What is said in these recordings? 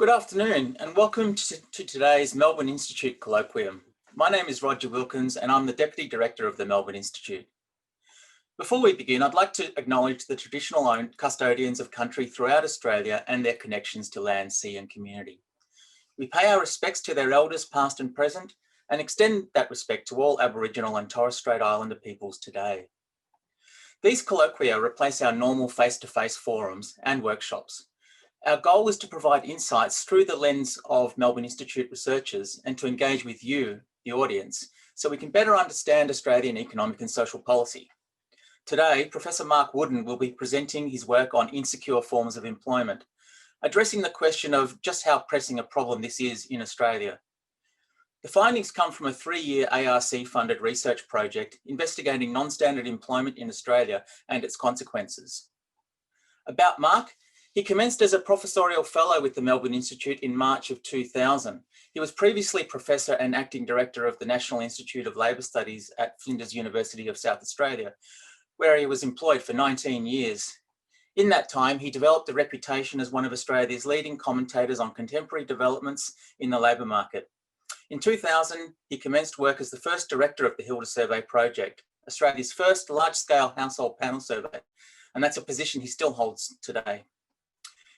Good afternoon and welcome to today's Melbourne Institute Colloquium. My name is Roger Wilkins and I'm the Deputy Director of the Melbourne Institute. Before we begin, I'd like to acknowledge the traditional custodians of country throughout Australia and their connections to land, sea and community. We pay our respects to their elders past and present and extend that respect to all Aboriginal and Torres Strait Islander peoples today. These colloquia replace our normal face-to-face forums and workshops. Our goal is to provide insights through the lens of Melbourne Institute researchers and to engage with you, the audience, so we can better understand Australian economic and social policy. Today, Professor Mark Wooden will be presenting his work on insecure forms of employment, addressing the question of just how pressing a problem this is in Australia. The findings come from a 3-year ARC-funded research project investigating non-standard employment in Australia and its consequences. About Mark, he commenced as a professorial fellow with the Melbourne Institute in March of 2000. He was previously Professor and Acting Director of the National Institute of Labour Studies at Flinders University of South Australia, where he was employed for 19 years. In that time, he developed a reputation as one of Australia's leading commentators on contemporary developments in the labour market. In 2000, he commenced work as the first director of the Hilda Survey Project, Australia's first large-scale household panel survey, and that's a position he still holds today.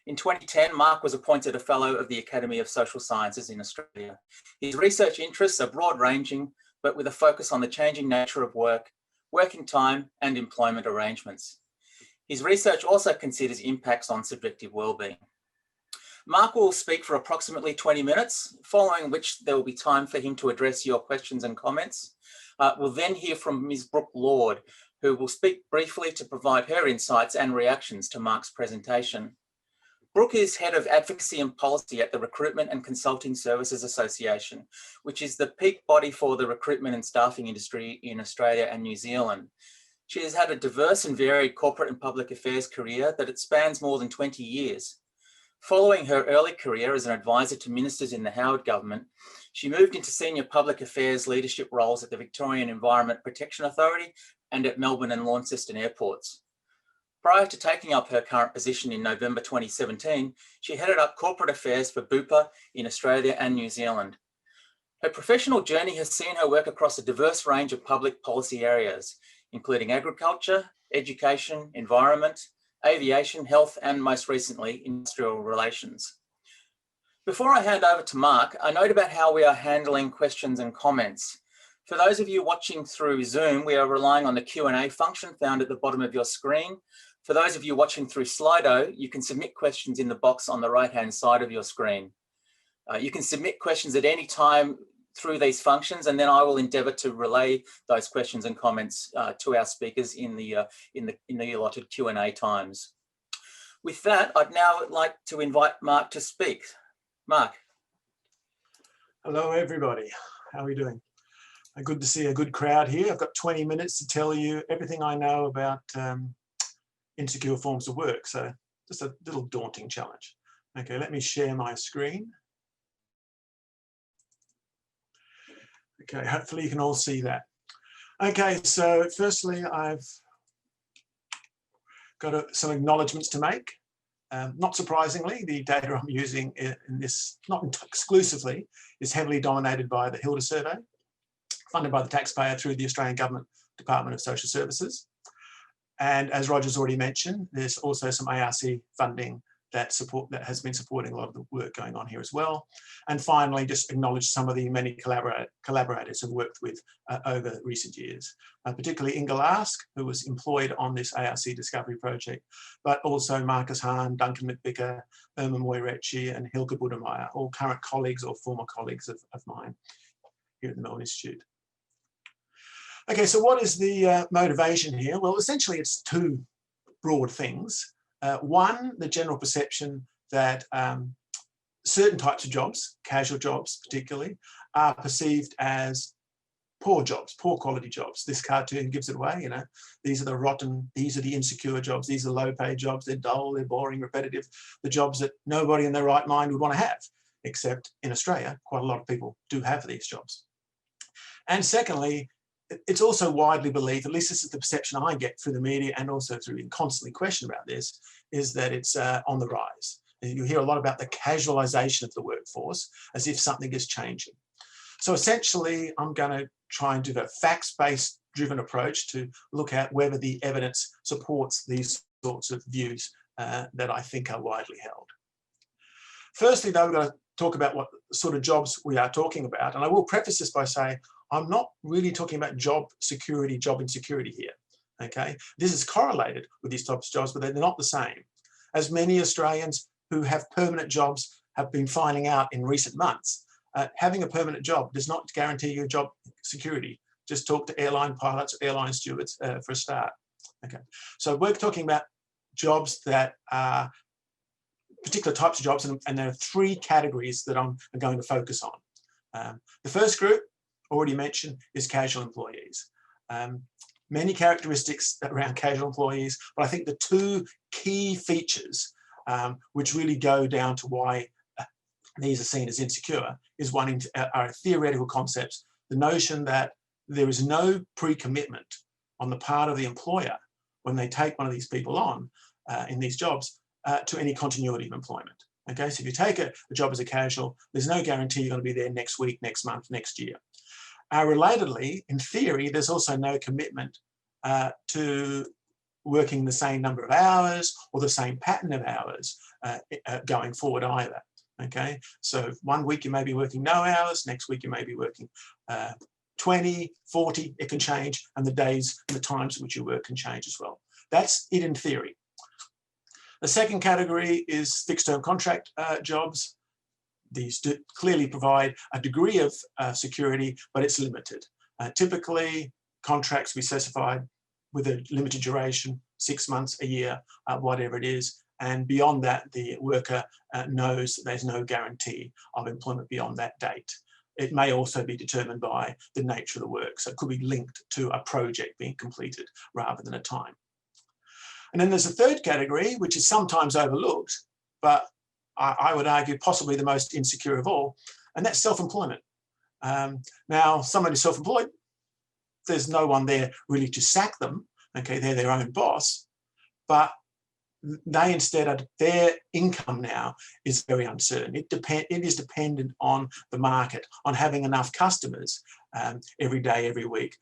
In 2010, Mark was appointed a Fellow of the Academy of Social Sciences in Australia. His research interests are broad-ranging, but with a focus on the changing nature of work, working time, and employment arrangements. His research also considers impacts on subjective wellbeing. Mark will speak for approximately 20 minutes, following which there will be time for him to address your questions and comments. We'll then hear from Ms. Brooke Lord, who will speak briefly to provide her insights and reactions to Mark's presentation. Brooke is Head of Advocacy and Policy at the Recruitment and Consulting Services Association, which is the peak body for the recruitment and staffing industry in Australia and New Zealand. She has had a diverse and varied corporate and public affairs career that spans more than 20 years. Following her early career as an advisor to ministers in the Howard government, she moved into senior public affairs leadership roles at the Victorian Environment Protection Authority and at Melbourne and Launceston airports. Prior to taking up her current position in November 2017, she headed up corporate affairs for Bupa in Australia and New Zealand. Her professional journey has seen her work across a diverse range of public policy areas, including agriculture, education, environment, aviation, health, and most recently, industrial relations. Before I hand over to Mark, a note about how we are handling questions and comments. For those of you watching through Zoom, we are relying on the Q&A function found at the bottom of your screen. For those of you watching through Slido, you can submit questions in the box on the right-hand side of your screen. You can submit questions at any time through these functions, and then I will endeavour to relay those questions and comments to our speakers in the allotted Q&A times. With that, I'd now like to invite Mark to speak. Mark. Hello, everybody. How are we doing? Good to see a good crowd here. I've got 20 minutes to tell you everything I know about insecure forms of work. So just a little daunting challenge. Okay, let me share my screen. Okay, hopefully you can all see that. Okay, so firstly, I've got some acknowledgements to make. Not surprisingly, the data I'm using in this, not exclusively, is heavily dominated by the Hilda Survey, funded by the taxpayer through the Australian Government Department of Social Services. And as Roger's already mentioned, there's also some ARC funding that has been supporting a lot of the work going on here as well. And finally, just acknowledge some of the many collaborators who've worked with over recent years, particularly Inga Lask, who was employed on this ARC discovery project, but also Marcus Hahn, Duncan McVicker, Irma Moirecci, and Hilke Budemeyer, all current colleagues or former colleagues of mine here at the Melbourne Institute. Okay, so what is the motivation here? Well, essentially it's two broad things. One, the general perception that certain types of jobs, casual jobs particularly, are perceived as poor jobs, poor quality jobs. This cartoon gives it away, you know. These are the rotten, these are the insecure jobs, these are low paid jobs, they're dull, they're boring, repetitive, the jobs that nobody in their right mind would want to have, except in Australia, quite a lot of people do have these jobs. And secondly, it's also widely believed, at least this is the perception I get through the media and also through being constantly questioned about this, is that it's on the rise. You hear a lot about the casualisation of the workforce as if something is changing. So essentially, I'm going to try and do a facts-based driven approach to look at whether the evidence supports these sorts of views that I think are widely held. Firstly, though, we're going to talk about what sort of jobs we are talking about. And I will preface this by saying I'm not really talking about job security, job insecurity here. Okay, this is correlated with these types of jobs, but they're not the same. As many Australians who have permanent jobs have been finding out in recent months, having a permanent job does not guarantee you job security. Just talk to airline pilots or airline stewards for a start. Okay, so we're talking about jobs that are particular types of jobs, and there are three categories that I'm going to focus on. The first group, already mentioned, is casual employees. Many characteristics around casual employees, but I think the two key features which really go down to why these are seen as insecure is one are theoretical concepts. The notion that there is no pre-commitment on the part of the employer when they take one of these people on in these jobs to any continuity of employment. Okay, so if you take a job as a casual, there's no guarantee you're going to be there next week, next month, next year. Relatedly, in theory, there's also no commitment to working the same number of hours or the same pattern of hours going forward either. Okay, so one week you may be working no hours, next week you may be working 20, 40, it can change, and the days and the times at which you work can change as well. That's it in theory. The second category is fixed-term contract jobs. These do clearly provide a degree of security, but it's limited. Typically, contracts we specified with a limited duration, 6 months, a year, whatever it is. And beyond that, the worker knows that there's no guarantee of employment beyond that date. It may also be determined by the nature of the work. So it could be linked to a project being completed rather than a time. And then there's a third category, which is sometimes overlooked, but I would argue possibly the most insecure of all, and that's self-employment. Now, someone who's self-employed, there's no one there really to sack them. Okay, they're their own boss, but they instead, their income now is very uncertain. It is dependent on the market, on having enough customers every day, every week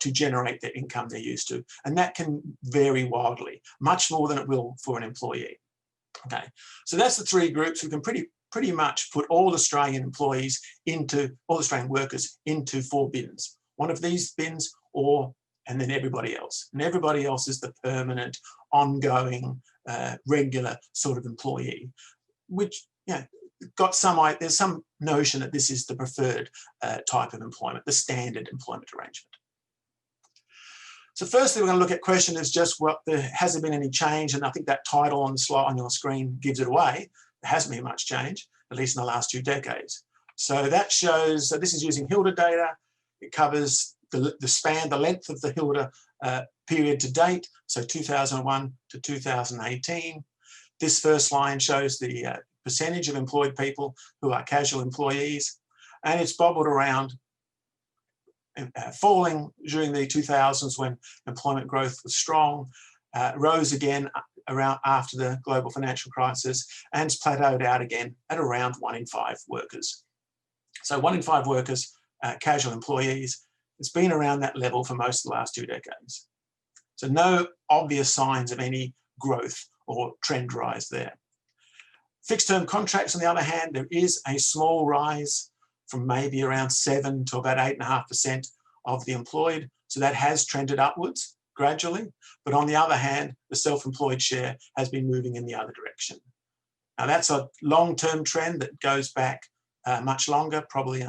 to generate the income they're used to. And that can vary wildly, much more than it will for an employee. Okay, so that's the three groups. We can pretty much put all Australian employees into, all Australian workers into 4 bins. One of these bins and then everybody else. And everybody else is the permanent, ongoing, regular sort of employee, which, you know, there's some notion that this is the preferred type of employment, the standard employment arrangement. So firstly, we're going to look at question is just has there been any change? And I think that title on the slide on your screen gives it away. There hasn't been much change, at least in the last 2 decades. So that shows, so this is using Hilda data. It covers the span, the length of the Hilda period to date, so 2001 to 2018. This first line shows the percentage of employed people who are casual employees, and it's bobbled around, falling during the 2000s when employment growth was strong, rose again around after the global financial crisis, and it's plateaued out again at around 1 in 5 workers. So 1 in 5 workers, casual employees. It's been around that level for most of the last 2 decades. So no obvious signs of any growth or trend rise there. Fixed-term contracts, on the other hand, there is a small rise from maybe around 7 to about 8.5% of the employed. So that has trended upwards gradually. But on the other hand, the self-employed share has been moving in the other direction. Now that's a long-term trend that goes back much longer, probably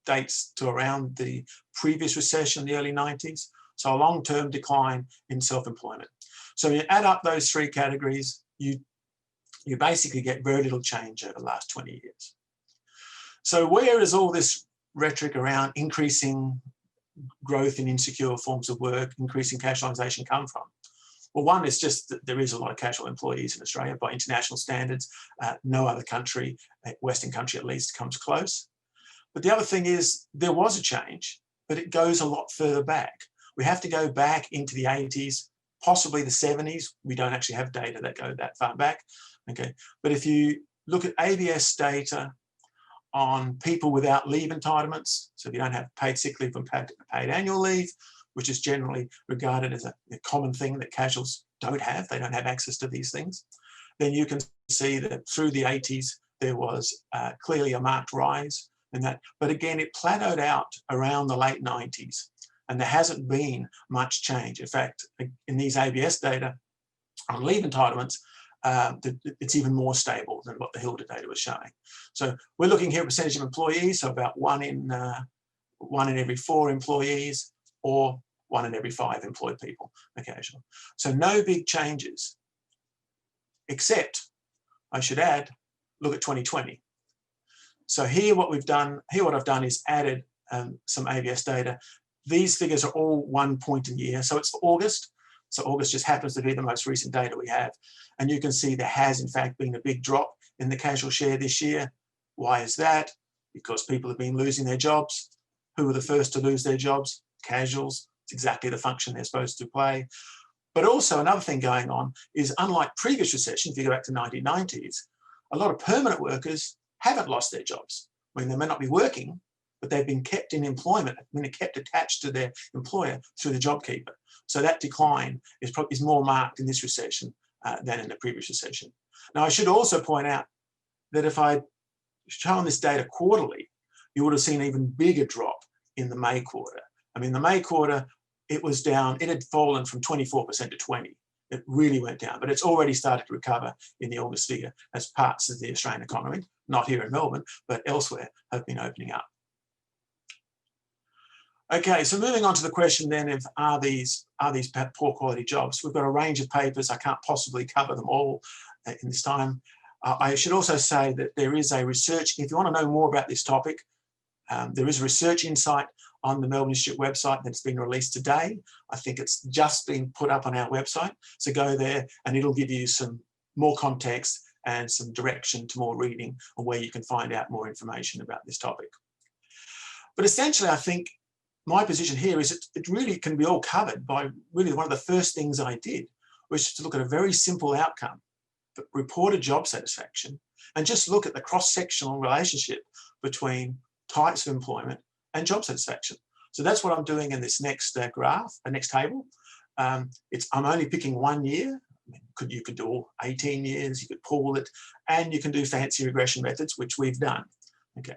dates to around the previous recession in the early 90s. So a long-term decline in self-employment. So when you add up those 3 categories, you basically get very little change over the last 20 years. So where is all this rhetoric around increasing growth in insecure forms of work, increasing casualisation come from? Well, one is just that there is a lot of casual employees in Australia by international standards. No other country, Western country at least, comes close. But the other thing is there was a change, but it goes a lot further back. We have to go back into the 80s, possibly the 70s. We don't actually have data that go that far back. Okay, but if you look at ABS data on people without leave entitlements, so if you don't have paid sick leave and paid annual leave, which is generally regarded as a common thing that casuals don't have, they don't have access to these things, then you can see that through the 80s, there was clearly a marked rise in that. But again, it plateaued out around the late 90s, and there hasn't been much change. In fact, in these ABS data on leave entitlements, it's even more stable than what the Hilda data was showing. So we're looking here at percentage of employees, so about one in every 4 employees, or 1 in every 5 employed people occasionally. So no big changes, except, I should add, look at 2020. So here what I've done is added some ABS data. These figures are all 1 point a year, so it's for August. So August just happens to be the most recent data we have. And you can see there has in fact been a big drop in the casual share this year. Why is that? Because people have been losing their jobs. Who were the first to lose their jobs? Casuals. It's exactly the function they're supposed to play. But also another thing going on is, unlike previous recessions, if you go back to 1990s, a lot of permanent workers haven't lost their jobs. I mean, they may not be working, but they've been kept in employment, kept attached to their employer through the JobKeeper. So that decline is more marked in this recession than in the previous recession. Now, I should also point out that if I'd shown this data quarterly, you would have seen an even bigger drop in the May quarter. I mean, the May quarter, it was down, it had fallen from 24% to 20%. It really went down, but it's already started to recover in the August figure as parts of the Australian economy, not here in Melbourne, but elsewhere, have been opening up. Okay, so moving on to the question then of are these poor quality jobs? We've got a range of papers. I can't possibly cover them all in this time. I should also say that there is a research, if you want to know more about this topic, there is a research insight on the Melbourne Institute website that's been released today. I think it's just been put up on our website. So go there and it'll give you some more context and some direction to more reading on where you can find out more information about this topic. But essentially, I think my position here is it really can be all covered by really one of the first things I did, which is to look at a very simple outcome, but reported job satisfaction, and just look at the cross-sectional relationship between types of employment and job satisfaction. So that's what I'm doing in this next graph, the next table. I'm only picking 1 year. I mean, you could do all 18 years, you could pool it, and you can do fancy regression methods, which we've done. Okay.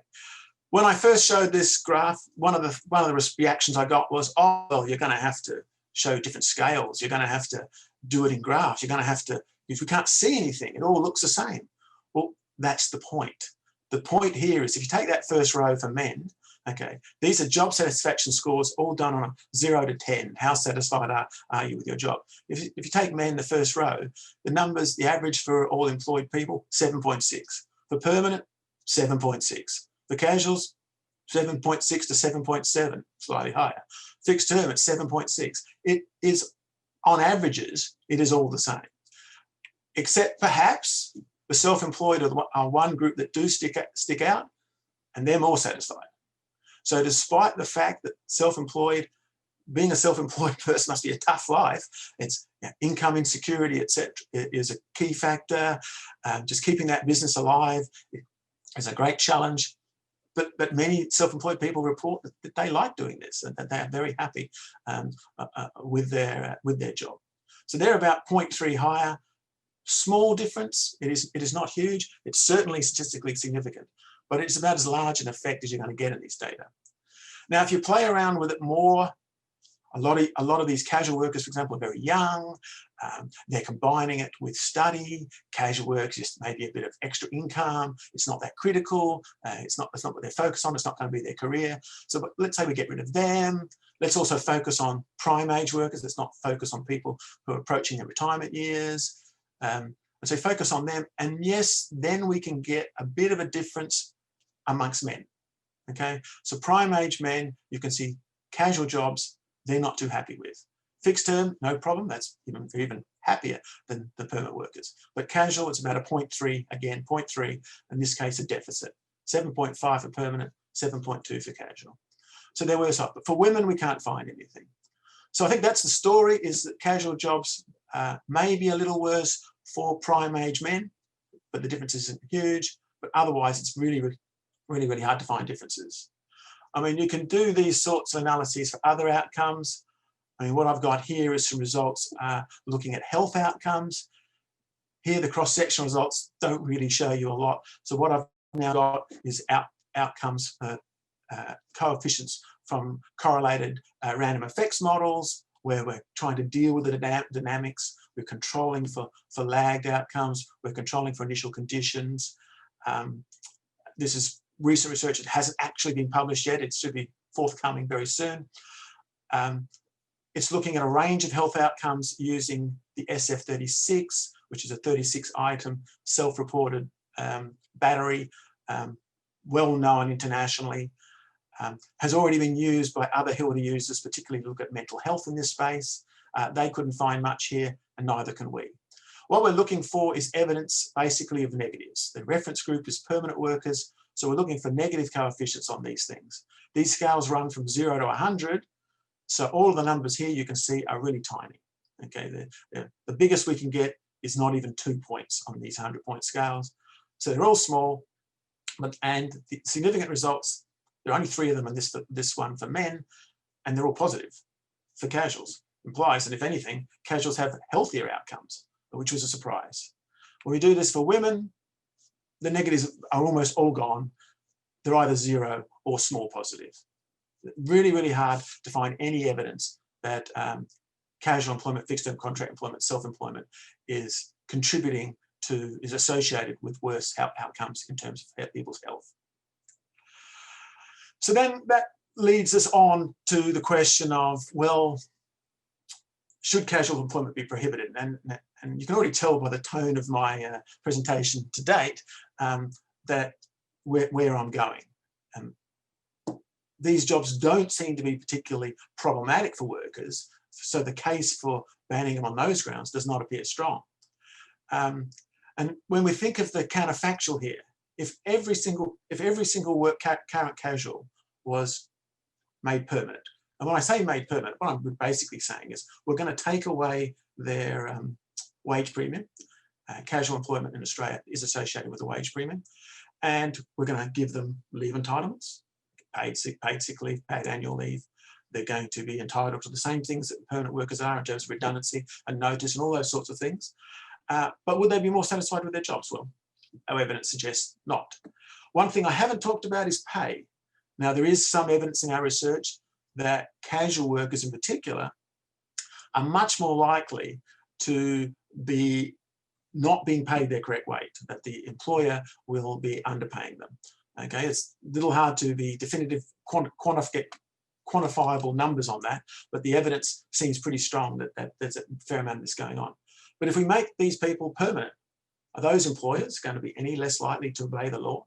When I first showed this graph, one of the reactions I got was, oh, well, you're going to have to show different scales. You're going to have to do it in graphs. You're going to have to, if we can't see anything, it all looks the same. Well, that's the point. The point here is if you take that first row for men, okay, these are job satisfaction scores all done on a 0 to 10. How satisfied are you with your job? If you take men, the first row, the numbers, the average for all employed people, 7.6. For permanent, 7.6. For casuals, 7.6 to 7.7, slightly higher. Fixed term at 7.6. It is, on averages, it is all the same. Except perhaps the self-employed are one group that do stick out, and they're more satisfied. So despite the fact that being a self-employed person must be a tough life, it's income insecurity, etc., is a key factor. Just keeping that business alive is a great challenge. But many self-employed people report that they like doing this and that they are very happy with their job. So they're about 0.3 higher. Small difference. It is not huge. It's certainly statistically significant, but it's about as large an effect as you're going to get in these data. Now, if you play around with it more, a lot of these casual workers, for example, are very young. They're combining it with study. Casual work, just maybe a bit of extra income. It's not that critical. It's not what they're focused on. It's not going to be their career. So let's say we get rid of them. Let's also focus on prime age workers. Let's not focus on people who are approaching their retirement years. And so focus on them. And yes, then we can get a bit of a difference amongst men. Okay, so prime age men, you can see casual jobs, they're not too happy with. Fixed term, no problem. That's even happier than the permanent workers. But casual, it's about a 0.3, again, 0.3, in this case, a deficit. 7.5 for permanent, 7.2 for casual. So they're worse off. But for women, we can't find anything. So I think that's the story, is that casual jobs may be a little worse for prime age men, but the difference isn't huge. But otherwise, it's really hard to find differences. I mean, you can do these sorts of analyses for other outcomes. I mean, what I've got here is some results looking at health outcomes. Here, the cross-sectional results don't really show you a lot. So what I've now got is outcomes coefficients from correlated random effects models, where we're trying to deal with the dynamics. We're controlling for lagged outcomes. We're controlling for initial conditions. This is recent research. It hasn't actually been published yet. It should be forthcoming very soon. It's looking at a range of health outcomes using the SF36, which is a 36-item self-reported battery, well known internationally, has already been used by other HILDA users, particularly to look at mental health in this space. They couldn't find much here, and neither can we. What we're looking for is evidence basically of negatives. The reference group is permanent workers, so we're looking for negative coefficients on these things. These scales run from 0 to 100, so all of the numbers here you can see are really tiny. Okay, the biggest we can get is not even 2 points on these 100-point scales. So they're all small, and the significant results, there are only 3 of them in this one for men, and they're all positive for casuals. Implies that if anything, casuals have healthier outcomes, which was a surprise. When we do this for women, the negatives are almost all gone. They're either 0 or small positive. Really hard to find any evidence that casual employment, fixed-term contract employment, self-employment is contributing to, is associated with worse outcomes in terms of people's health. So then that leads us on to the question of, well, should casual employment be prohibited? And you can already tell by the tone of my presentation to date that where I'm going. These jobs don't seem to be particularly problematic for workers, so the case for banning them on those grounds does not appear strong. And when we think of the counterfactual here, if every single current casual was made permanent, and when I say made permanent, what I'm basically saying is we're going to take away their wage premium. Casual employment in Australia is associated with a wage premium, and we're going to give them leave entitlements, paid sick leave, paid annual leave. They're going to be entitled to the same things that permanent workers are in terms of redundancy and notice and all those sorts of things. But would they be more satisfied with their jobs? Well, our evidence suggests not. One thing I haven't talked about is pay. Now, there is some evidence in our research that casual workers in particular are much more likely to be not being paid their correct wage, that the employer will be underpaying them. Okay, it's a little hard to be definitive, quantifiable numbers on that, but the evidence seems pretty strong that there's a fair amount of this going on. But if we make these people permanent, are those employers going to be any less likely to obey the law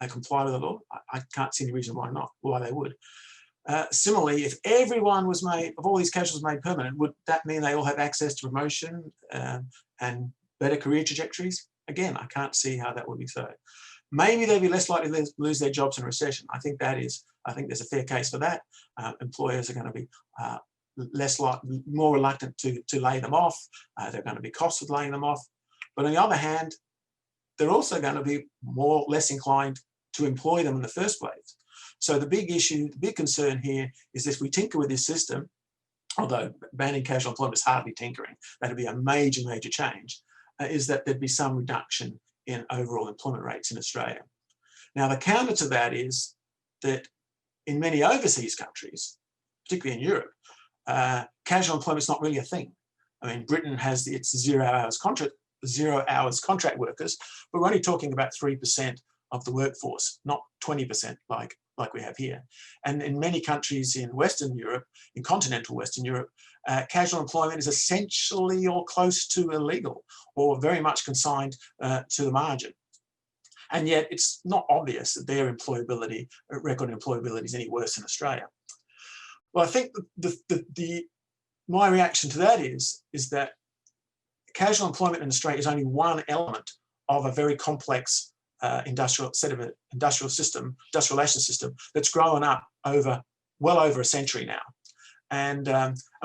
and comply with the law? I can't see any reason why not, why they would. Similarly, if everyone was made, of all these casuals made permanent, would that mean they all have access to promotion and better career trajectories? Again, I can't see how that would be so. Maybe they'd be less likely to lose their jobs in a recession. I think there's a fair case for that. Employers are going to be more reluctant to lay them off. There are going to be costs of laying them off. But on the other hand, they're also going to be less inclined to employ them in the first place. So the big issue, the big concern here is if we tinker with this system, although banning casual employment is hardly tinkering, that'd be a major change, is that there'd be some reduction in overall employment rates in Australia. Now, the counter to that is that in many overseas countries, particularly in Europe, casual employment is not really a thing. I mean, Britain has its 0 hours contract workers, but we're only talking about 3% of the workforce, not 20% like we have here. And in many countries in Western Europe, in continental Western Europe, casual employment is essentially or close to illegal or very much consigned to the margin. And yet it's not obvious that their record employability is any worse in Australia. Well, I think my reaction to that is that casual employment in Australia is only one element of a very complex industrial relation system that's grown up well over a century now. And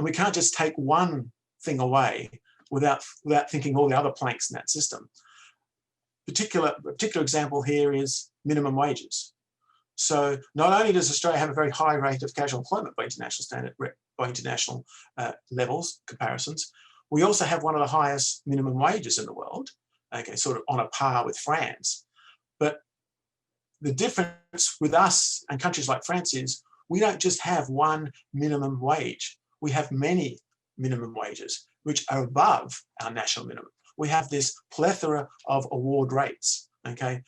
we can't just take one thing away without thinking all the other planks in that system. A particular example here is minimum wages. So not only does Australia have a very high rate of casual employment by international levels, comparisons, we also have one of the highest minimum wages in the world, okay, sort of on a par with France. But the difference with us and countries like France is we don't just have one minimum wage. We have many minimum wages, which are above our national minimum. We have this plethora of award rates, okay,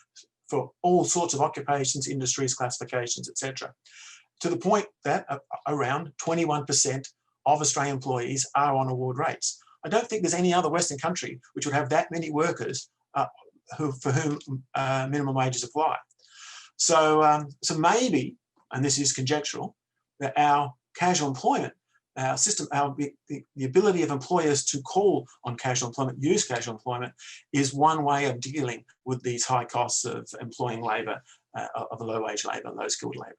for all sorts of occupations, industries, classifications, etc. To the point that around 21% of Australian employees are on award rates. I don't think there's any other Western country which would have that many workers for whom minimum wages apply. So, so maybe, and this is conjectural, that our casual employment, our system, the ability of employers to call on casual employment, use casual employment, is one way of dealing with these high costs of employing labour, of low-wage labour, low-skilled labour.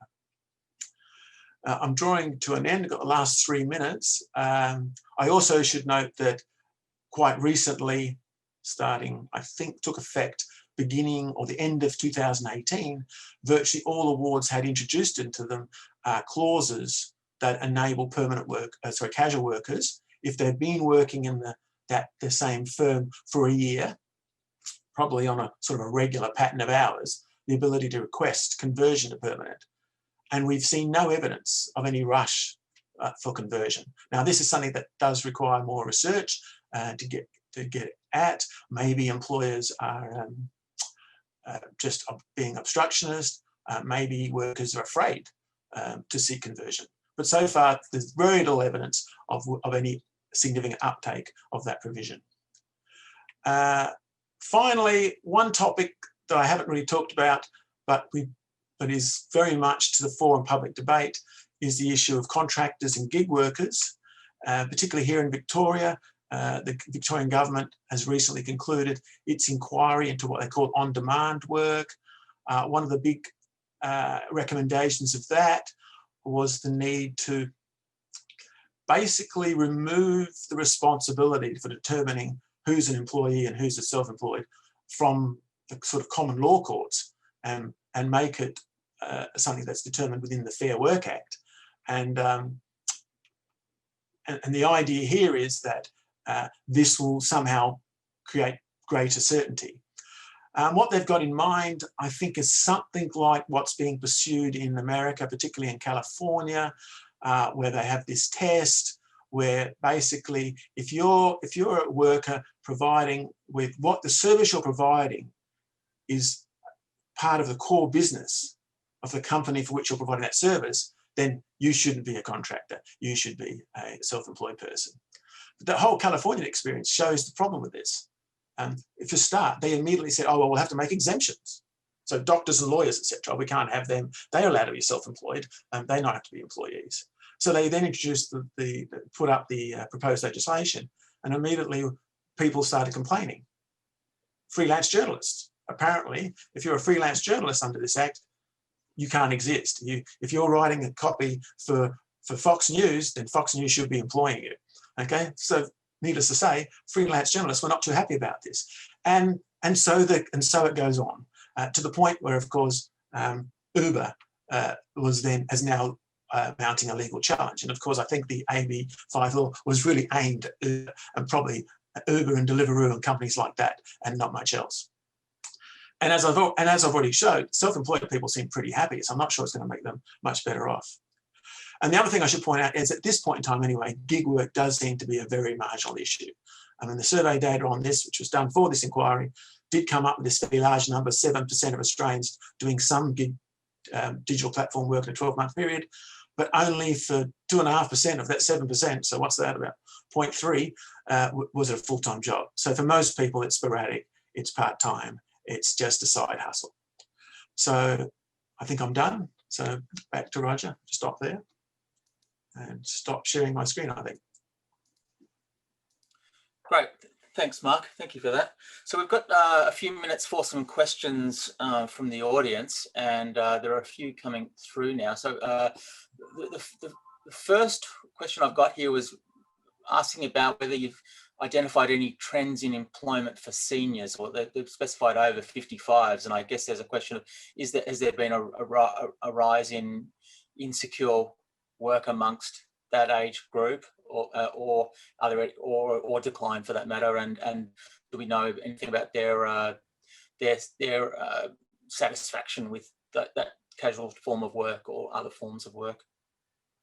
I'm drawing to an end. I've got the last 3 minutes. I also should note that quite recently, starting, I think, took effect beginning or the end of 2018, virtually all awards had introduced into them clauses that enable permanent work, casual workers, if they've been working in the same firm for a year, probably on a sort of a regular pattern of hours, the ability to request conversion to permanent. And we've seen no evidence of any rush for conversion. Now, this is something that does require more research to get at. Maybe employers are just being obstructionist. Maybe workers are afraid to seek conversion. But so far, there's very little evidence of any significant uptake of that provision. Finally, one topic that I haven't really talked about, but is very much to the fore in public debate, is the issue of contractors and gig workers, particularly here in Victoria. The Victorian government has recently concluded its inquiry into what they call on-demand work. One of the big recommendations of that was the need to basically remove the responsibility for determining who's an employee and who's a self-employed from the sort of common law courts, and make it something that's determined within the Fair Work Act. And the idea here is that this will somehow create greater certainty. What they've got in mind, I think, is something like what's being pursued in America, particularly in California, where they have this test where basically if you're a worker providing with what the service you're providing is part of the core business of the company for which you're providing that service, then you shouldn't be a contractor. You should be a self-employed person. But the whole California experience shows the problem with this. For a start, they immediately said, oh, well, we'll have to make exemptions. So doctors and lawyers, etc., we can't have them. They're allowed to be self-employed, and they don't have to be employees. So they then introduced put up the proposed legislation, and immediately people started complaining. Freelance journalists. Apparently, if you're a freelance journalist under this act, you can't exist. If you're writing a copy for Fox News, then Fox News should be employing you. Okay, so needless to say, freelance journalists were not too happy about this, and so it goes on to the point where, of course, Uber has now mounting a legal challenge, and of course, I think the AB5 law was really aimed at Uber, and probably Uber and Deliveroo and companies like that, and not much else. And as I've already showed, self-employed people seem pretty happy, so I'm not sure it's going to make them much better off. And the other thing I should point out is at this point in time anyway, gig work does seem to be a very marginal issue. I mean, the survey data on this, which was done for this inquiry, did come up with this very large number, 7% of Australians doing some gig digital platform work in a 12-month period, but only for 2.5% of that 7%, so what's that about, 0.3, was a full-time job. So for most people, it's sporadic, it's part-time, it's just a side hustle. So I think I'm done. So back to Roger, to stop there and stop sharing my screen, I think. Great. Thanks, Mark. Thank you for that. So we've got a few minutes for some questions from the audience, and there are a few coming through now. So the first question I've got here was asking about whether you've identified any trends in employment for seniors, or they've specified over 55s. And I guess there's a question of, has there been a rise in insecure work amongst that age group, or are there, or decline for that matter? And do we know anything about their satisfaction with that casual form of work or other forms of work?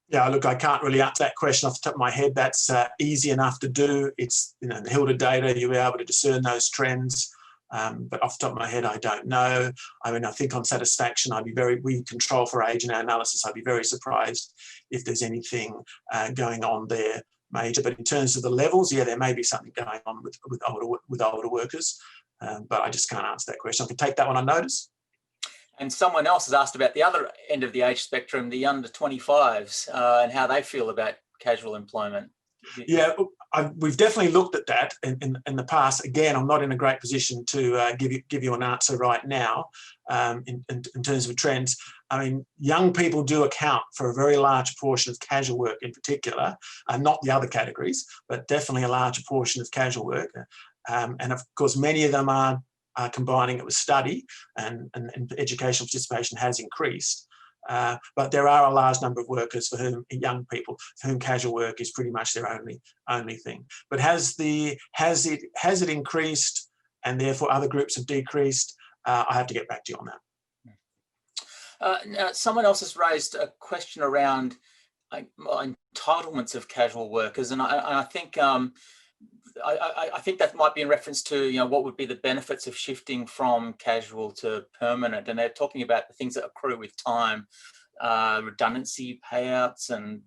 Yeah, look, I can't really answer that question off the top of my head. That's easy enough to do. It's, you know, the HILDA data, you'll be able to discern those trends. But off the top of my head, I don't know. I mean, I think on satisfaction, we control for age in our analysis. I'd be very surprised if there's anything going on there major. But in terms of the levels, yeah, there may be something going on with older workers. But I just can't answer that question. I can take that one on notice. And someone else has asked about the other end of the age spectrum, the under 25s, and how they feel about casual employment. Yeah, we've definitely looked at that in the past. Again, I'm not in a great position to give you an answer right now in terms of trends. I mean, young people do account for a very large portion of casual work in particular, not the other categories, but definitely a larger portion of casual work. And of course, many of them are combining it with study, and educational participation has increased. But there are a large number of workers for whom, young people, for whom casual work is pretty much their only thing. But has it increased, and therefore other groups have decreased? I have to get back to you on that. Now, someone else has raised a question around entitlements of casual workers, and I think I think that might be in reference to, you know, what would be the benefits of shifting from casual to permanent, and they're talking about the things that accrue with time, redundancy payouts and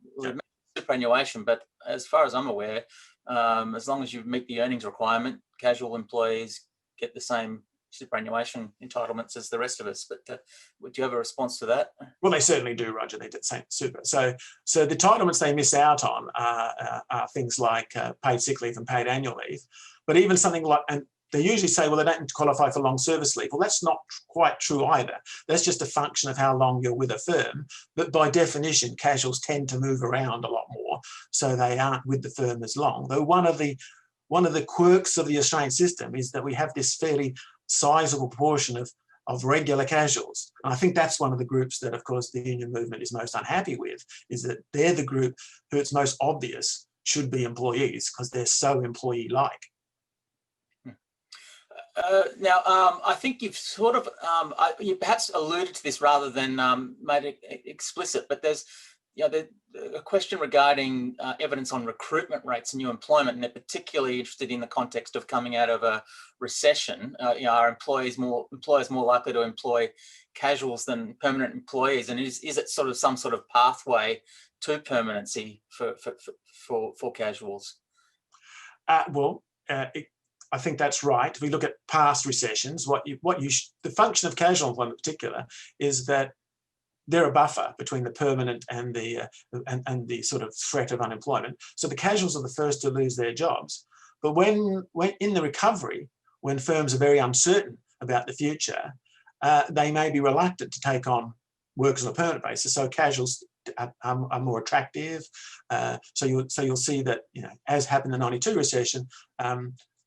superannuation. But as far as I'm aware, as long as you meet the earnings requirement, casual employees get the same superannuation entitlements as the rest of us. But would you have a response to that? Well, they certainly do, Roger. They get the same super. So the entitlements they miss out on are things like paid sick leave and paid annual leave. But even something like, and they usually say, well, they don't qualify for long service leave. Well, that's not quite true either. That's just a function of how long you're with a firm. But by definition, casuals tend to move around a lot more, so they aren't with the firm as long. Though one of the quirks of the Australian system is that we have this fairly sizable proportion of regular casuals. And I think that's one of the groups that, of course, the union movement is most unhappy with, is that they're the group who it's most obvious should be employees because they're so employee-like. Now, I think you've sort of, you perhaps alluded to this rather than made it explicit, but there's, you know, a question regarding evidence on recruitment rates and new employment, and they're particularly interested in the context of coming out of a recession. You know, are employers more likely to employ casuals than permanent employees, and is it sort of some sort of pathway to permanency for casuals? I think that's right. If we look at past recessions, the function of casual employment in particular is that they're a buffer between the permanent and the sort of threat of unemployment. So the casuals are the first to lose their jobs. But when in the recovery, when firms are very uncertain about the future, they may be reluctant to take on workers on a permanent basis. So casuals are more attractive. So you'll see that, you know, as happened in the '92 recession,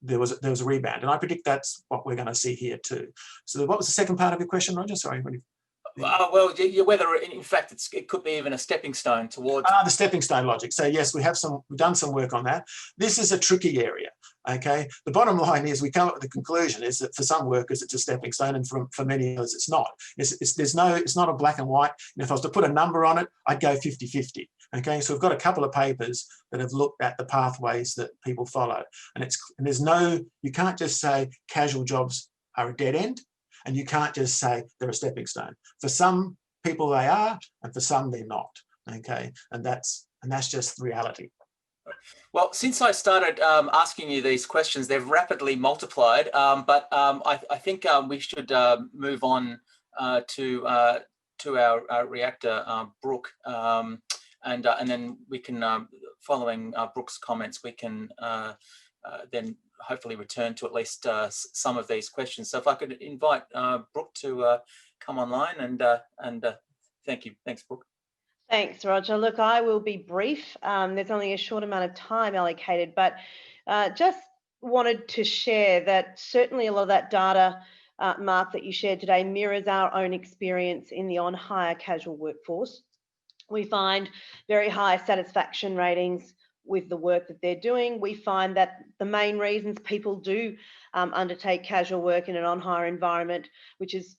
there was a rebound, and I predict that's what we're going to see here too. So what was the second part of your question, Roger? Sorry. Well, whether in fact it could be even a stepping stone towards the stepping stone logic. So yes, we've done some work on that. This is a tricky area. Okay, the bottom line is we come up with the conclusion is that for some workers it's a stepping stone, and for many others it's not. It's not a black and white. And if I was to put a number on it, I'd go 50-50. Okay, so we've got a couple of papers that have looked at the pathways that people follow, and you can't just say casual jobs are a dead end. And you can't just say they're a stepping stone. For some people they are, and for some they're not. Okay, and that's just reality. Well, since I started asking you these questions, they've rapidly multiplied. But I think we should move on to our reactor, Brooke, and then we can, following Brooke's comments, we can then hopefully return to at least some of these questions. So if I could invite Brooke to come online, and thank you. Thanks, Brooke. Thanks, Roger. Look, I will be brief. There's only a short amount of time allocated, but just wanted to share that certainly a lot of that data, Mark, that you shared today mirrors our own experience in the on-hire casual workforce. We find very high satisfaction ratings with the work that they're doing. We find that the main reasons people do undertake casual work in an on-hire environment, which is,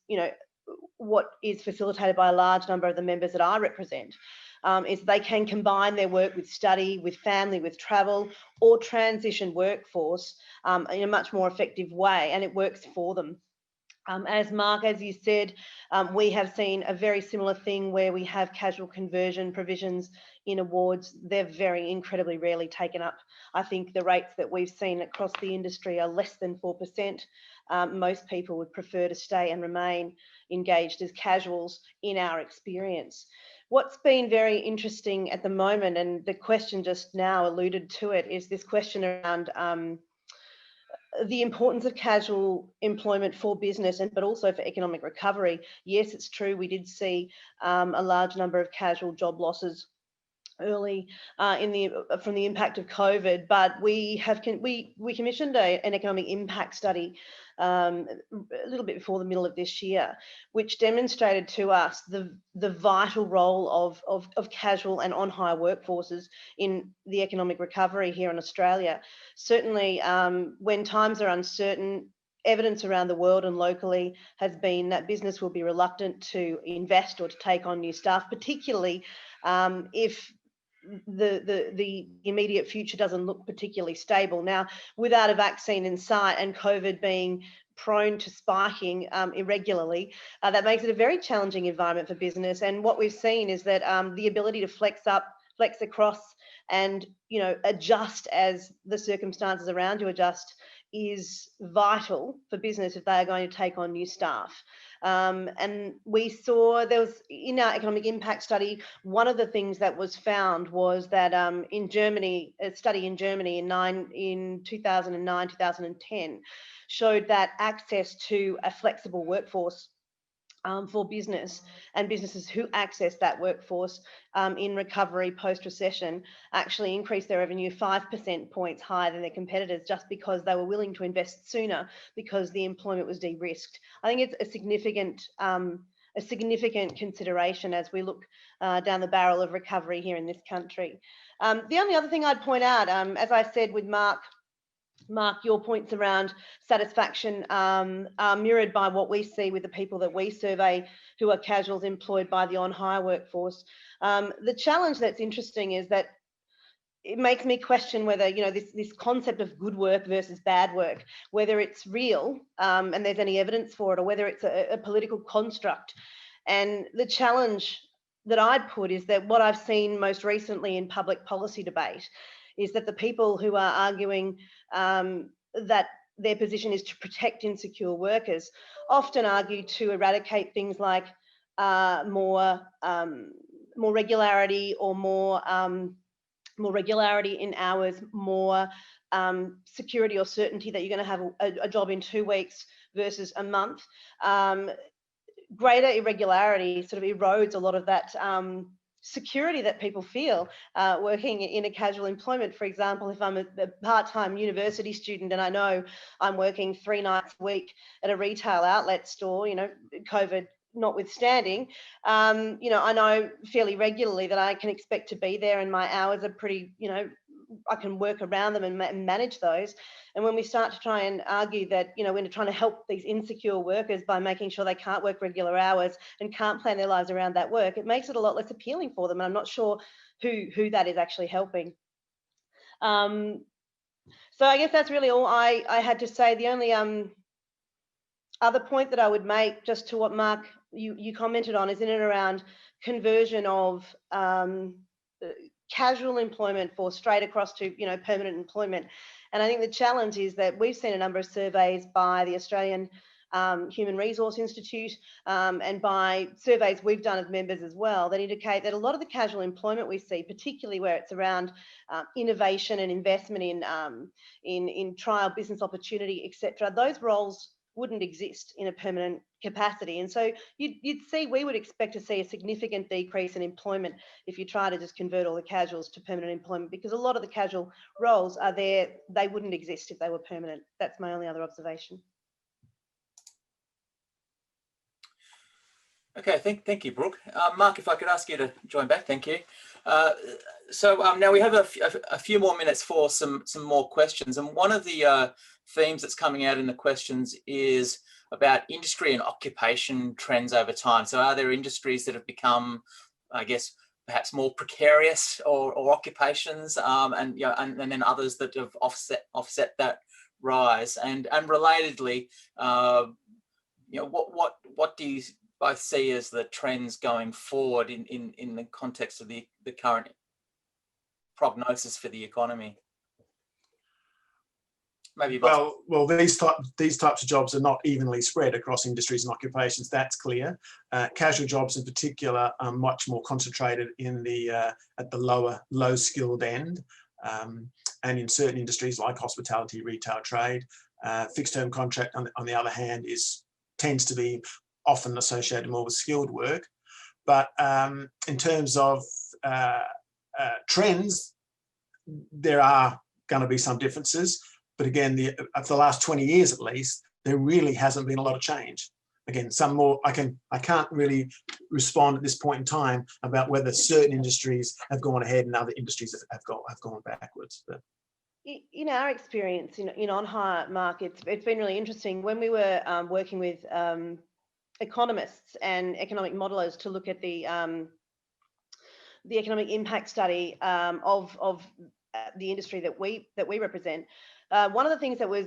what is facilitated by a large number of the members that I represent, is they can combine their work with study, with family, with travel, or transition workforce in a much more effective way, and it works for them. As Mark, as you said, we have seen a very similar thing where we have casual conversion provisions in awards. They're very incredibly rarely taken up. I think the rates that we've seen across the industry are less than 4%. Most people would prefer to stay and remain engaged as casuals in our experience. What's been very interesting at the moment, and the question just now alluded to it, is this question around the importance of casual employment for business, but also for economic recovery. Yes, it's true, we did see a large number of casual job losses early from the impact of COVID, but we commissioned an economic impact study a little bit before the middle of this year, which demonstrated to us the vital role of casual and on-hire workforces in the economic recovery here in Australia. Certainly, when times are uncertain, evidence around the world and locally has been that business will be reluctant to invest or to take on new staff, particularly if the immediate future doesn't look particularly stable. Now, without a vaccine in sight and COVID being prone to spiking irregularly, that makes it a very challenging environment for business. And what we've seen is that the ability to flex up, flex across, and adjust as the circumstances around you adjust is vital for business if they are going to take on new staff. And we saw there was, in our economic impact study, one of the things that was found was that in Germany, a study in Germany in 2009, 2010 showed that access to a flexible workforce for business and businesses who access that workforce in recovery post-recession actually increased their revenue 5% points higher than their competitors, just because they were willing to invest sooner because the employment was de-risked. I think it's a significant consideration as we look down the barrel of recovery here in this country. The only other thing I'd point out, as I said with Mark, your points around satisfaction are mirrored by what we see with the people that we survey who are casuals employed by the on-hire workforce. The challenge that's interesting is that it makes me question whether, this concept of good work versus bad work, whether it's real and there's any evidence for it, or whether it's a political construct. And the challenge that I'd put is that what I've seen most recently in public policy debate is that the people who are arguing that their position is to protect insecure workers often argue to eradicate things like more regularity, or more regularity in hours, more security or certainty that you're going to have a job in 2 weeks versus a month. Greater irregularity sort of erodes a lot of that security that people feel working in a casual employment. For example, if I'm a part-time university student and I know I'm working 3 nights a week at a retail outlet store, COVID notwithstanding, I know fairly regularly that I can expect to be there, and my hours are pretty, I can work around them and manage those. And when we start to try and argue that, we're trying to help these insecure workers by making sure they can't work regular hours and can't plan their lives around that work, it makes it a lot less appealing for them. And I'm not sure who that is actually helping. So I guess that's really all I had to say. The only other point that I would make, just to what Mark, you commented on, is in and around conversion of casual employment for straight across to permanent employment. And I think the challenge is that we've seen a number of surveys by the Australian Human Resource Institute and by surveys we've done of members as well, that indicate that a lot of the casual employment we see, particularly where it's around innovation and investment in trial business opportunity, etc., those roles wouldn't exist in a permanent capacity. And so we would expect to see a significant decrease in employment if you try to just convert all the casuals to permanent employment, because a lot of the casual roles are there, they wouldn't exist if they were permanent. That's my only other observation. Okay, thank you, Brooke. Mark, if I could ask you to join back, thank you. Now we have a few more minutes for some more questions, and one of the themes that's coming out in the questions is about industry and occupation trends over time. So are there industries that have become, I guess, perhaps more precarious or occupations, and then others that have offset that rise? And relatedly, what do you both see as the trends going forward in the context of the current prognosis for the economy? Maybe well, these types of jobs are not evenly spread across industries and occupations. That's clear. Casual jobs in particular are much more concentrated in the at the low skilled end, and in certain industries like hospitality, retail, trade. Fixed term contract, on the other hand, tends to be often associated more with skilled work. But in terms of trends, there are going to be some differences. But again, for the last 20 years at least, there really hasn't been a lot of change. Again, some more, I can't really respond at this point in time about whether certain industries have gone ahead and other industries have gone backwards. But in our experience in on-hire, Mark, it's been really interesting. When we were working with economists and economic modelers to look at the economic impact study of the industry that we represent, one of the things that was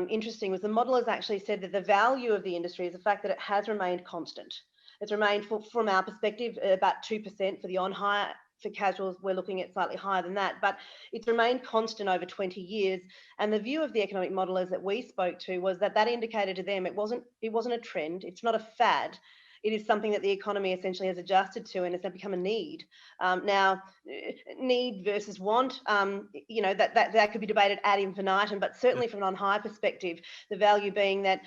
interesting was the modelers actually said that the value of the industry is the fact that it has remained constant. It's remained, from our perspective, about 2% for the on-hire. For casuals, we're looking at slightly higher than that, but it's remained constant over 20 years. And the view of the economic modelers that we spoke to was that indicated to them it wasn't a trend, it's not a fad. It is something that the economy essentially has adjusted to, and it's become a need. Now, need versus want, that could be debated ad infinitum, but certainly from an on-hire perspective, the value being that,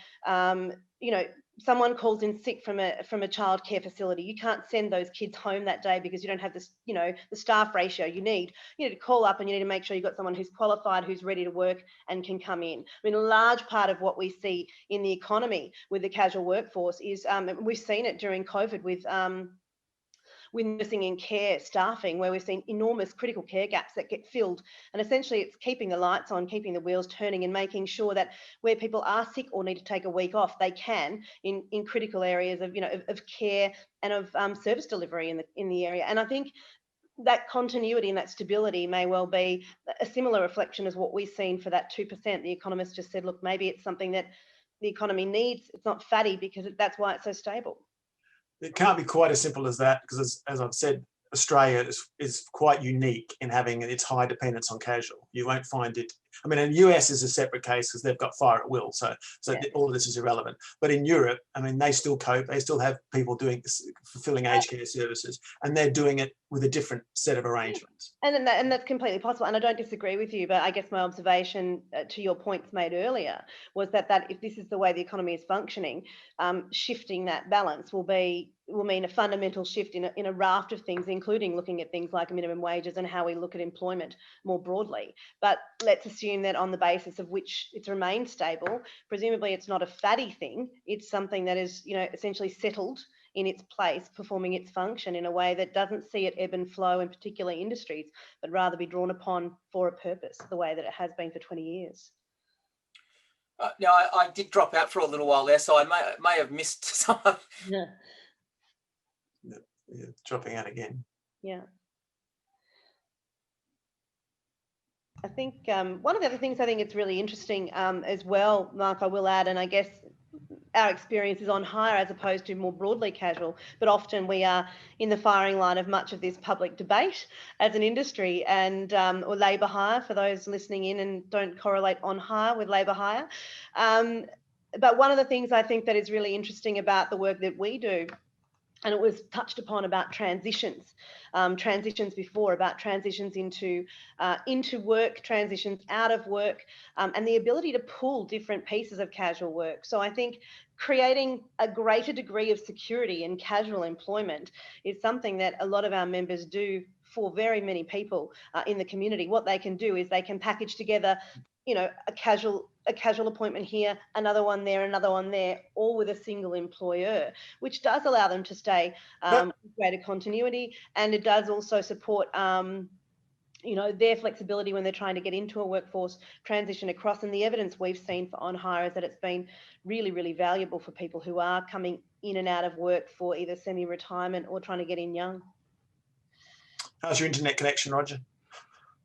someone calls in sick from a childcare facility. You can't send those kids home that day because you don't have this, the staff ratio you need. You need to call up and you need to make sure you've got someone who's qualified, who's ready to work and can come in. I mean, a large part of what we see in the economy with the casual workforce is, we've seen it during COVID with nursing and care staffing, where we've seen enormous critical care gaps that get filled. And essentially it's keeping the lights on, keeping the wheels turning, and making sure that where people are sick or need to take a week off, they can in critical areas of care and of service delivery in the area. And I think that continuity and that stability may well be a similar reflection as what we've seen for that 2%. The economists just said, look, maybe it's something that the economy needs. It's not fatty because that's why it's so stable. It can't be quite as simple as that, because as I've said, Australia is quite unique in having its high dependence on casual. You won't find it. I mean, in the US is a separate case because they've got fire at will, so yeah. All of this is irrelevant. But in Europe, I mean, they still cope. They still have people fulfilling aged care services, and they're doing it with a different set of arrangements. And that's completely possible. And I don't disagree with you, but I guess my observation to your points made earlier was that if this is the way the economy is functioning, shifting that balance will mean a fundamental shift in a raft of things, including looking at things like minimum wages and how we look at employment more broadly. But let's assume that on the basis of which it's remained stable, presumably it's not a fatty thing. It's something that is, essentially settled in its place, performing its function in a way that doesn't see it ebb and flow in particular industries, but rather be drawn upon for a purpose, the way that it has been for 20 years. Now, I did drop out for a little while there, so I may have missed some of... Yeah. You're dropping out again. Yeah. I think one of the other things I think it's really interesting as well, Mark, I will add, and I guess our experience is on hire as opposed to more broadly casual, but often we are in the firing line of much of this public debate as an industry, and or labour hire for those listening in and don't correlate on hire with labour hire. But one of the things I think that is really interesting about the work that we do And it was touched upon about transitions, transitions before, about transitions into work, transitions out of work, and the ability to pull different pieces of casual work. So I think creating a greater degree of security in casual employment is something that a lot of our members do for very many people in the community. What they can do is they can package together, you know, a casual appointment here, another one there, all with a single employer, which does allow them to stay with greater continuity, and it does also support you know, their flexibility when they're trying to get into a workforce, transition across. And the evidence we've seen for on hire is that it's been really, really valuable for people who are coming in and out of work for either semi-retirement or trying to get in young. How's your internet connection, Roger?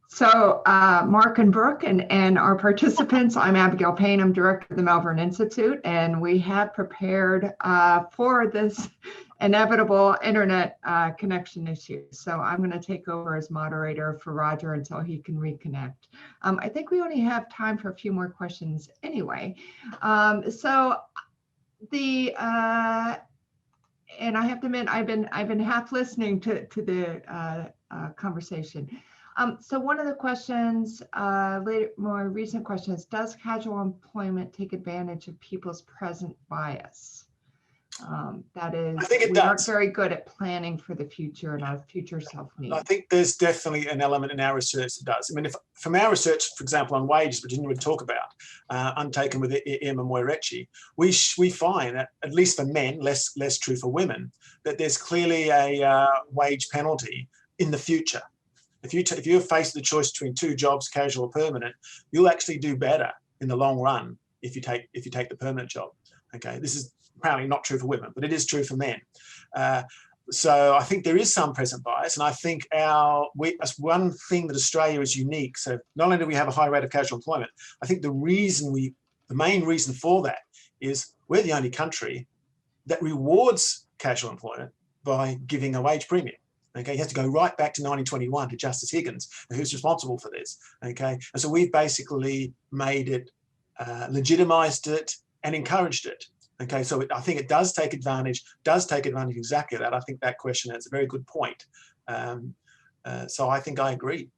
So Mark and Brooke and our participants, I'm Abigail Payne, I'm director of the Melbourne Institute, and we have prepared for this inevitable internet connection issue. So I'm going to take over as moderator for Roger until he can reconnect. I think we only have time for a few more questions anyway. So the and I have to admit, I've been half listening to the conversation. So one of the questions, more recent questions, does casual employment take advantage of people's present bias? That is, I think it we does. aren't very good at planning for the future and our future self-needs. I think there's definitely an element in our research that does. I mean, from our research, for example, on wages, which Virginia would talk about, undertaken with Emma Moirecci, we find that, at least for men, less true for women, that there's clearly a wage penalty in the future. If you're faced with the choice between two jobs, casual or permanent, you'll actually do better in the long run if you take the permanent job. Okay, this is apparently not true for women, but it is true for men. So I think there is some present bias, and I think that's one thing that Australia is unique. So not only do we have a high rate of casual employment, I think the main reason for that is we're the only country that rewards casual employment by giving a wage premium. Okay, you have to go right back to 1921 to Justice Higgins, who's responsible for this. Okay, and so we've basically made it, legitimized it, and encouraged it. Okay, so I think it does take advantage exactly of that. I think that question is a very good point. So I think I agree.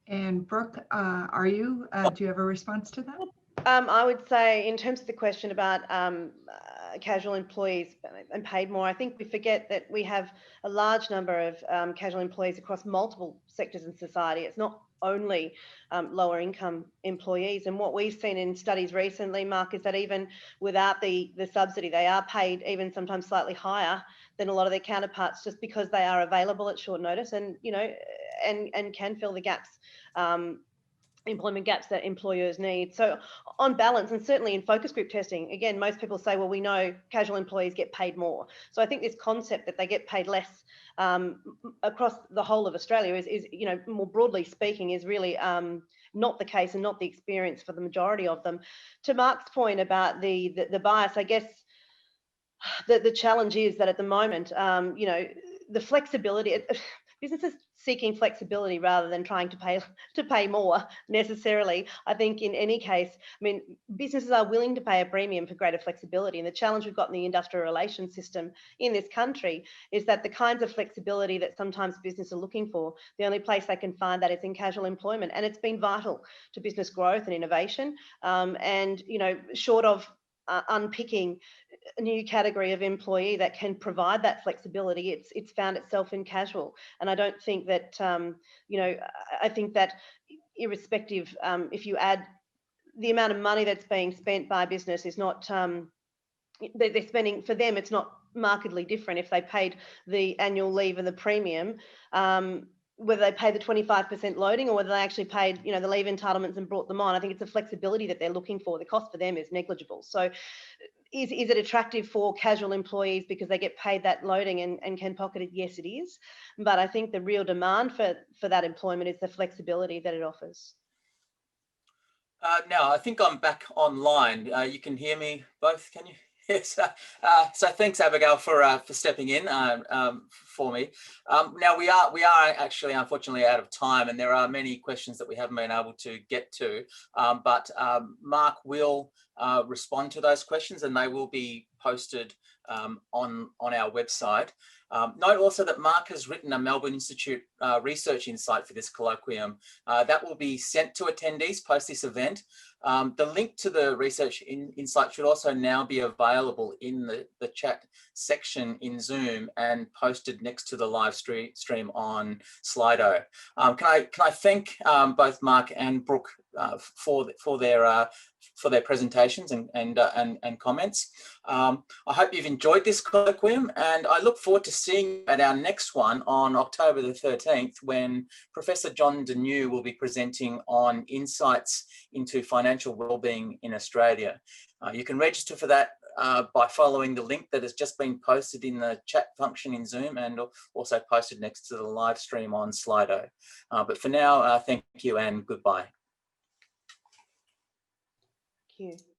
And Brooke, do you have a response to that? I would say, in terms of the question about casual employees and paid more, I think we forget that we have a large number of casual employees across multiple sectors in society. It's not only lower income employees. And what we've seen in studies recently, Mark, is that even without the subsidy, they are paid even sometimes slightly higher than a lot of their counterparts, just because they are available at short notice and, you know, and can fill the gaps, employment gaps that employers need. So on balance, and certainly in focus group testing, again, most people say, well, we know casual employees get paid more. So I think this concept that they get paid less across the whole of Australia is, you know, more broadly speaking, is really not the case and not the experience for the majority of them. To Mark's point about the bias, I guess the challenge is that at the moment, you know, the flexibility, businesses seeking flexibility rather than trying to pay more necessarily. I think in any case, I mean, businesses are willing to pay a premium for greater flexibility. And the challenge we've got in the industrial relations system in this country is that the kinds of flexibility that sometimes businesses are looking for, the only place they can find that is in casual employment. And it's been vital to business growth and innovation. And, you know, short of unpicking a new category of employee that can provide that flexibility, it's found itself in casual. And I don't think that, you know, I think that irrespective, if you add the amount of money that's being spent by business is not, they're spending, for them, it's not markedly different if they paid the annual leave and the premium, whether they pay the 25% loading or whether they actually paid, you know, the leave entitlements and brought them on. I think it's the flexibility that they're looking for. The cost for them is negligible. So is it attractive for casual employees because they get paid that loading and can pocket it? Yes, it is. But I think the real demand for that employment is the flexibility that it offers. Now, I think I'm back online. You can hear me both, can you? Yes. So thanks, Abigail, for stepping in for me. Now we are actually unfortunately out of time, and there are many questions that we haven't been able to get to. But Mark will respond to those questions, and they will be posted on our website. Note also that Mark has written a Melbourne Institute research insight for this colloquium. That will be sent to attendees post this event. The link to the research insight should also now be available in the chat section in Zoom and posted next to the live stream on Slido. Can I thank both Mark and Brooke for their presentations and comments. I hope you've enjoyed this colloquium, and I look forward to seeing you at our next one on October the 13th, when Professor John Denew will be presenting on insights into financial wellbeing in Australia. You can register for that by following the link that has just been posted in the chat function in Zoom, and also posted next to the live stream on Slido. But for now, thank you and goodbye. Thank you.